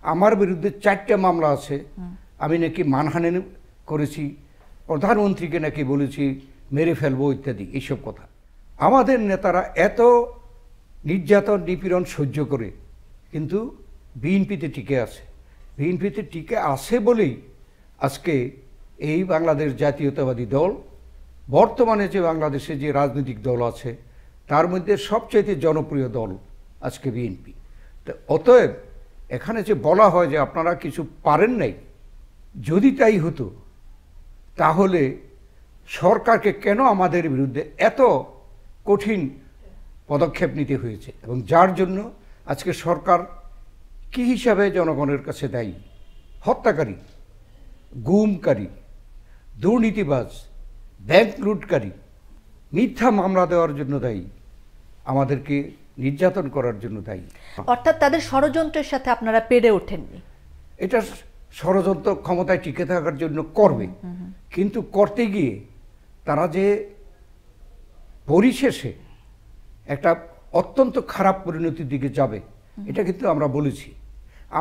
আমার বিরুদ্ধে 4টা মামলা আছে, আমি নাকি মানহানি করেছি, প্রধানমন্ত্রীকে নাকি বলেছি মেরে ফেলবো ইত্যাদি এইসব কথা। আমাদের নেতারা এত নির্যাতন নিপীড়ন সহ্য করে কিন্তু বিএনপিতে টিকে আছে। বিএনপিতে টিকে আছে বলেই আজকে এই বাংলাদেশ জাতীয়তাবাদী দল বর্তমানে যে বাংলাদেশে যে রাজনৈতিক দল আছে তার মধ্যে সবচাইতে জনপ্রিয় দল আজকে বিএনপি। তো অতএব এখানে যে বলা হয় যে আপনারা কিছু পারেন নাই, যদি তাই হতো তাহলে সরকারকে কেন আমাদের বিরুদ্ধে এত কঠিন পদক্ষেপ নিতে হয়েছে, এবং যার জন্য আজকে সরকার কি হিসাবে জনগণের কাছে দায়ী? হত্যাকারী, গুমকারী, দুর্নীতিবাজ, ব্যাংক লুটকারী, মিথ্যা মামলা দেওয়ার জন্য দায়ী, আমাদেরকে নির্যাতন করার জন্য দায়ী। অর্থাৎ তাদের ষড়যন্ত্রের সাথে আপনারা পেরে ওঠেননি। এটা ষড়যন্ত্র ক্ষমতায় টিকে থাকার জন্য করবে, কিন্তু করতে গিয়ে তারা যে পরিশেষে একটা অত্যন্ত খারাপ পরিণতির দিকে যাবে এটা কিন্তু আমরা বলেছি।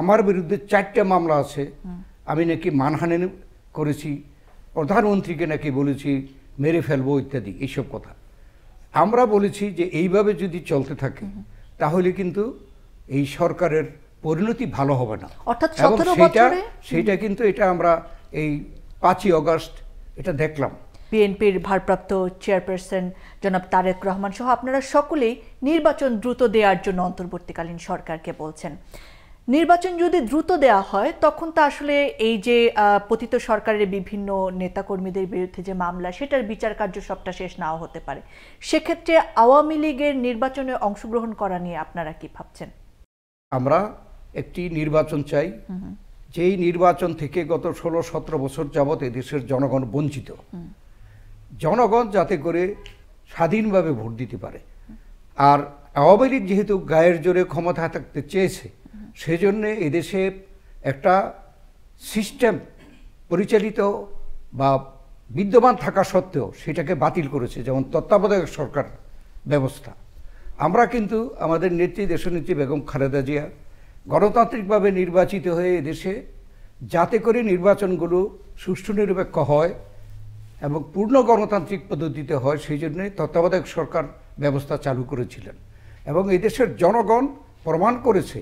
আমার বিরুদ্ধে 4টা মামলা আছে, আমি নাকি মানহানি করেছি, প্রধানমন্ত্রীকে নাকি বলেছি মেরে ফেলবো ইত্যাদি এইসব কথা। আমরা বলেছি যে এইভাবে যদি চলতে থাকে তাহলে কিন্তু এই সরকারের পরিণতি ভালো হবে না। অর্থাৎ এবং সেইটা কিন্তু এটা আমরা এই 5ই আগস্ট এটা দেখলাম। বিএনপির ভারপ্রাপ্ত চেয়ারপারসন জনাব তারেক রহমান সহ আপনারা সকলেই নির্বাচন দ্রুত দেওয়ার জন্য অন্তর্বর্তীকালীন সরকারকে বলছেন। নির্বাচন যদি দ্রুত দেওয়া হয় তখন তা আসলে এই যে পতিত সরকারের বিভিন্ন নেতাকর্মীদের বিরুদ্ধে যে মামলা সেটার বিচার কার্য সবটা শেষ নাও হতে পারে। সেক্ষেত্রে আওয়ামী লীগের নির্বাচনে অংশগ্রহণ করা নিয়ে আপনারা কি ভাবছেন? আমরা একটি নির্বাচন চাই, যেই নির্বাচন থেকে গত 16-17 বছর যাবৎ এদেশের জনগণ বঞ্চিত। জনগণ যাতে করে স্বাধীনভাবে ভোট দিতে পারে। আর আওয়ামী লীগ যেহেতু গায়ের জোরে ক্ষমতা থাকতে চেয়েছে, সেজন্য এদেশে একটা সিস্টেম পরিচালিত বা বিদ্যমান থাকা সত্ত্বেও সেটাকে বাতিল করেছে, যেমন তত্ত্বাবধায়ক সরকার ব্যবস্থা। আমরা কিন্তু আমাদের নেত্রী দেশনেত্রী বেগম খালেদা জিয়া গণতান্ত্রিকভাবে নির্বাচিত হয়ে এদেশে যাতে করে নির্বাচনগুলো সুষ্ঠু নিরপেক্ষ হয় এবং পূর্ণ গণতান্ত্রিক পদ্ধতিতে হয়, সেই জন্যই তত্ত্বাবধায়ক সরকার ব্যবস্থা চালু করেছিলেন। এবং এদেশের জনগণ প্রমাণ করেছে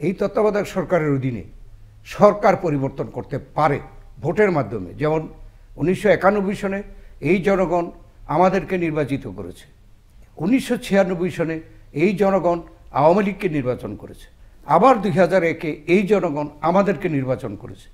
এই তত্ত্বাবধায়ক সরকারের অধীনে সরকার পরিবর্তন করতে পারে ভোটের মাধ্যমে। যেমন 1991 সনে এই জনগণ আমাদেরকে নির্বাচিত করেছে, 1996 সনে এই জনগণ আওয়ামী লীগকে নির্বাচন করেছে, আবার 2001-এ এই জনগণ আমাদেরকে নির্বাচন করেছে।